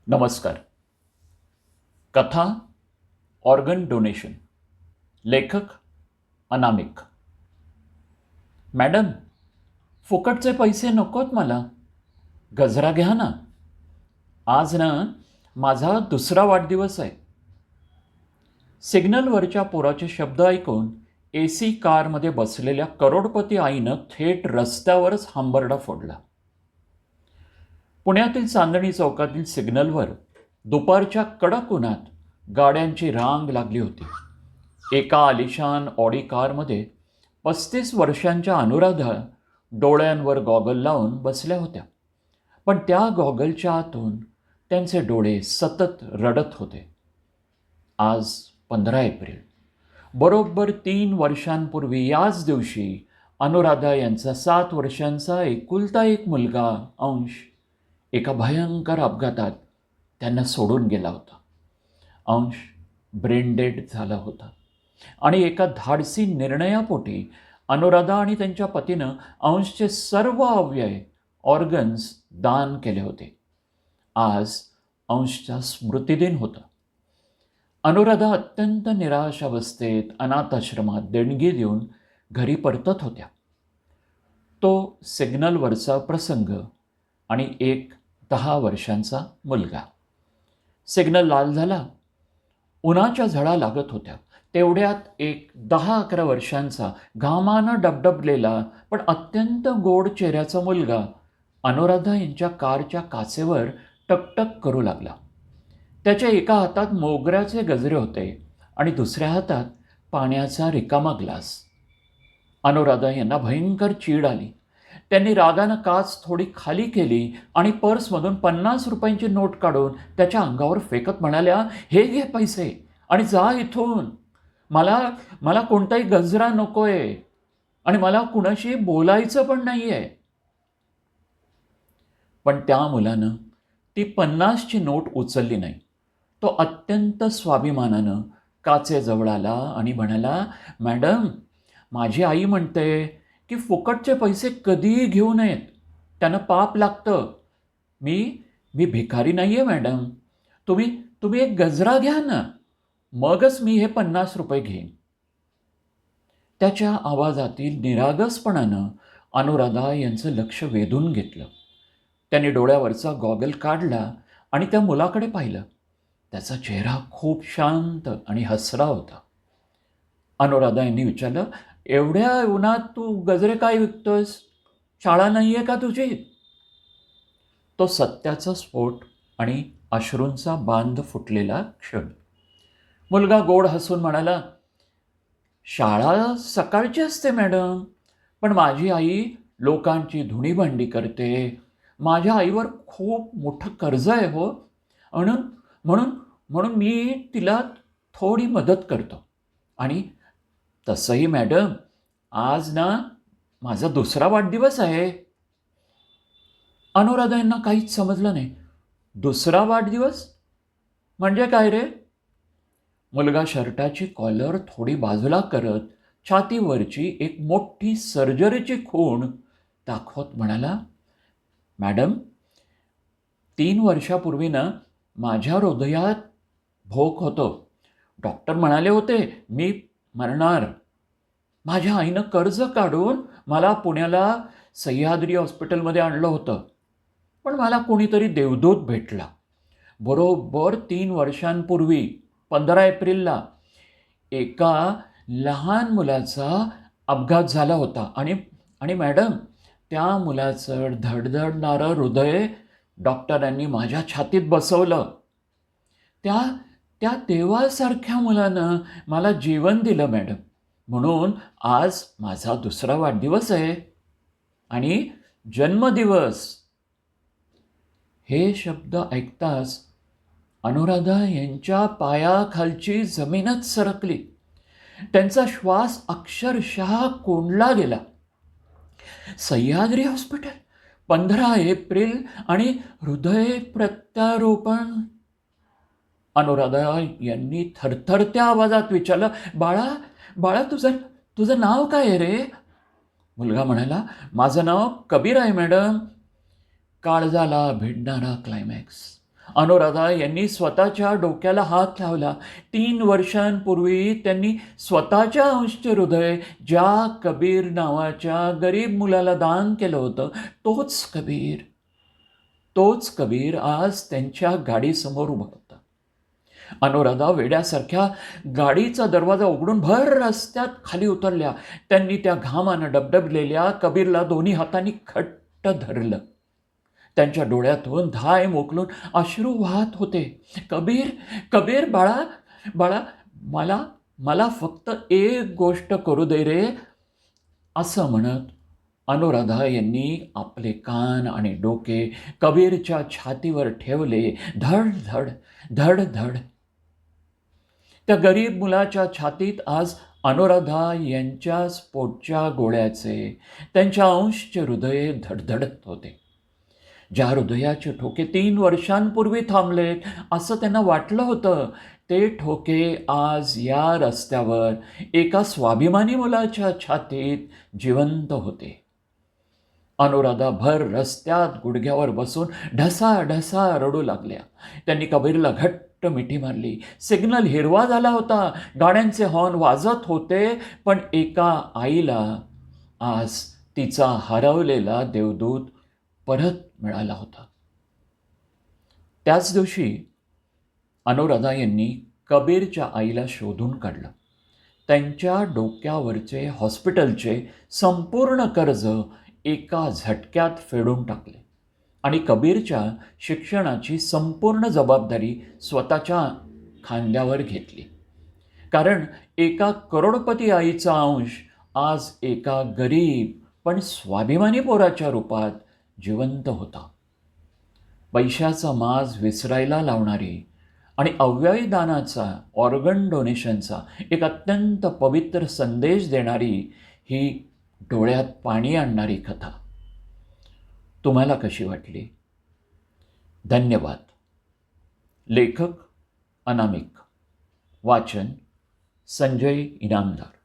नमस्कार. कथा organ donation. लेखक अनामिक. मॅडम, फुकटचे पैसे नकोत मला. गजरा घ्या ना. आज ना माझा दुसरा वाढदिवस आहे. सिग्नलवरच्या पोराचे शब्द ऐकून AC कारमध्ये बसलेल्या करोडपती आईनं थेट रस्त्यावरच हंबरडा फोडला. पुण्यातील चांदणी चौकातील सिग्नलवर दुपारच्या कडक उन्हात गाड्यांची रांग लागली होती. एका आलिशान ऑडी कारमध्ये 35 वर्षांच्या अनुराधा डोळ्यांवर गॉगल लावून बसल्या होत्या. पण त्या गॉगलच्या आतून त्यांचे डोळे सतत रडत होते. आज 15 एप्रिल, बरोबर 3 वर्षांपूर्वी याच दिवशी अनुराधा यांचा 7 वर्षांचा एकुलता एक मुलगा अंश एका भयंकर अपघातात त्यांना सोडून गेला होता. अंश ब्रेन डेड झाला होता आणि एका धाडसी निर्णयापोटी अनुराधा आणि त्यांच्या पतीनं अंशचे सर्व अवयव ऑर्गन्स दान केले होते. आज अंशचा स्मृतिदिन होता. अनुराधा अत्यंत निराश अवस्थेत अनाथाश्रमात देणगी देऊन घरी परतत होत्या. तो सिग्नलवरचा प्रसंग आणि एक 10 वर्षांचा मुलगा. सिग्नल लाल झाला. उन्हाच्या झळा लागत होत्या. तेवढ्यात एक 10-11 वर्षांचा घामानं डबडबलेला पण अत्यंत गोड चेहऱ्याचा मुलगा अनुराधा यांच्या कारच्या काचेवर टकटक करू लागला. त्याच्या एका हातात मोगऱ्याचे गजरे होते आणि दुसऱ्या हातात पाण्याचा रिकामा ग्लास. अनुराधा यांना भयंकर चीड आली. त्यांनी रागानं काच थोडी खाली केली आणि पर्समधून 50 रुपयांची नोट काढून त्याच्या अंगावर फेकत म्हणाल्या, "हे घे पैसे आणि जा इथून. मला मला कोणताही गजरा नकोय आणि मला कुणाशी बोलायचं पण नाहीये." पण त्या मुलानं ती 50ची नोट उचलली नाही. तो अत्यंत स्वाभिमानानं काचेजवळ आला आणि म्हणाला, "मॅडम, माझी आई म्हणते की फुकटचे पैसे कधीही घेऊ नयेत. त्यानं पाप लागतं. मी मी भिकारी नाही आहे मॅडम. तुम्ही एक गजरा घ्या ना. मगच मी हे 50 रुपये घेईन." त्याच्या आवाजातील निरागसपणानं अनुराधा यांचं लक्ष वेधून घेतलं. त्यांनी डोळ्यावरचा गॉगल काढला आणि त्या मुलाकडे पाहिलं. त्याचा चेहरा खूप शांत आणि हसरा होता. अनुराधा यांनी विचारलं, "एवढ्या उन्हात तू गजरे काय विकतोस? शाळा नाही आहे का तुझी?" तो सत्याचा स्फोट आणि अश्रूंचा बांध फुटलेला क्षण. मुलगा गोड हसून म्हणाला, "शाळा सकाळची असते मॅडम, पण माझी आई लोकांची धुणीभांडी करते. माझ्या आईवर खूप मोठं कर्ज आहे हो. म्हणून म्हणून म्हणून मी तिला थोडी मदत करतो. आणि तसंही मॅडम, आज ना माझा दुसरा वाढदिवस आहे." अनुराधा यांना काहीच समजलं नाही. दुसरा वाढदिवस म्हणजे काय रे? मुलगा शर्टाची कॉलर थोडी बाजूला करत छातीवरची एक मोठी सर्जरीची खूण दाखवत म्हणाला, "मॅडम, 3 वर्षापूर्वी ना माझ्या हृदयात भोक होतो. डॉक्टर म्हणाले होते मी मरणार. माझ्या आईनं कर्ज काढून मला पुण्याला सह्याद्री हॉस्पिटलमध्ये आणलं होतं. पण मला कोणीतरी देवदूत भेटला. बरोबर 3 वर्षांपूर्वी 15 एप्रिलला एका लहान मुलाचा अपघात झाला होता आणि आणि मॅडम, त्या मुलाचं धडधडणारं हृदय डॉक्टरांनी माझ्या छातीत बसवलं. त्या त्या देवासारख्या मुलानं मला जीवन दिलं मॅडम. म्हणून आज माझा दुसरा वाढदिवस आहे आणि जन्मदिवस." हे शब्द ऐकताच अनुराधा यांच्या पायाखालची जमीनच सरकली. त्यांचा श्वास अक्षरशः कोंडला गेला. सह्याद्री हॉस्पिटल, 15 एप्रिल आणि हृदय प्रत्यारोपण. अनुराधा यांनी थरथरत्या आवाजात विचारलं, "बाळा बाळा तुझं तुझं नाव काय आहे रे?" मुलगा म्हणाला, "माझं नाव कबीर आहे मॅडम." काळजाला भिडणारा क्लायमॅक्स. अनुराधा यांनी स्वतःच्या डोक्याला हात लावला. 3 वर्षांपूर्वी त्यांनी स्वतःच्या अंशचे हृदय ज्या कबीर नावाच्या गरीब मुलाला दान केलं होतं, तोच कबीर आज त्यांच्या गाडीसमोर उभा होता. अनुराधा वेड्यासारख्या गाडीचा दरवाजा उघडून भर रस्त्यात खाली उतरल्या. त्यांनी त्या घामानं डबडबलेल्या कबीरला दोन्ही हातांनी घट्ट धरलं. त्यांच्या डोळ्यातून धाय मोकलून अश्रू वाहत होते. कबीर, कबीर बाळा, बाळा, मला फक्त एक गोष्ट करू दे रे, असं म्हणत अनुराधा यांनी आपले कान आणि डोके कबीरच्या छातीवर ठेवले. धड धड धड धड. त्या गरीब मुलाच्या छातीत आज अनुराधा यांच्या स्फोटच्या गोळ्याचे, त्यांच्या अंशचे हृदय धडधडत होते. ज्या हृदयाचे ठोके 3 वर्षांपूर्वी थांबलेत असं त्यांना वाटलं होतं, ते ठोके आज या रस्त्यावर एका स्वाभिमानी मुलाच्या छातीत जिवंत होते. अनुराधा भर रस्त्यात गुडघ्यावर बसून ढसा रडू लागल्या. त्यांनी कबीरला घट्ट मिठी मारली. सिग्नल हिरवा झाला होता. गाड्यांचे हॉर्न वाजत होते. पण एका आईला आज तिचा हरवलेला देवदूत परत मिळाला होता. त्याच दिवशी अनुराधा यांनी कबीरच्या आईला शोधून काढलं. त्यांच्या डोक्यावरचे हॉस्पिटलचे संपूर्ण कर्ज एका झटक्यात फेडून टाकले आणि कबीरच्या शिक्षणाची संपूर्ण जबाबदारी स्वतःच्या खांद्यावर घेतली. कारण एका करोडपती आईचा अंश आज एका गरीब पण स्वाभिमानी पोराच्या रूपात जिवंत होता. पैशाचा माज विसरायला लावणारी आणि अव्ययी दानाचा, ऑर्गन डोनेशनचा एक अत्यंत पवित्र संदेश देणारी ही डोळ्यात पाणी आणणारी कथा तुम्हाला कशी वाटली? धन्यवाद. लेखक अनामिक. वाचन संजय इनामदार.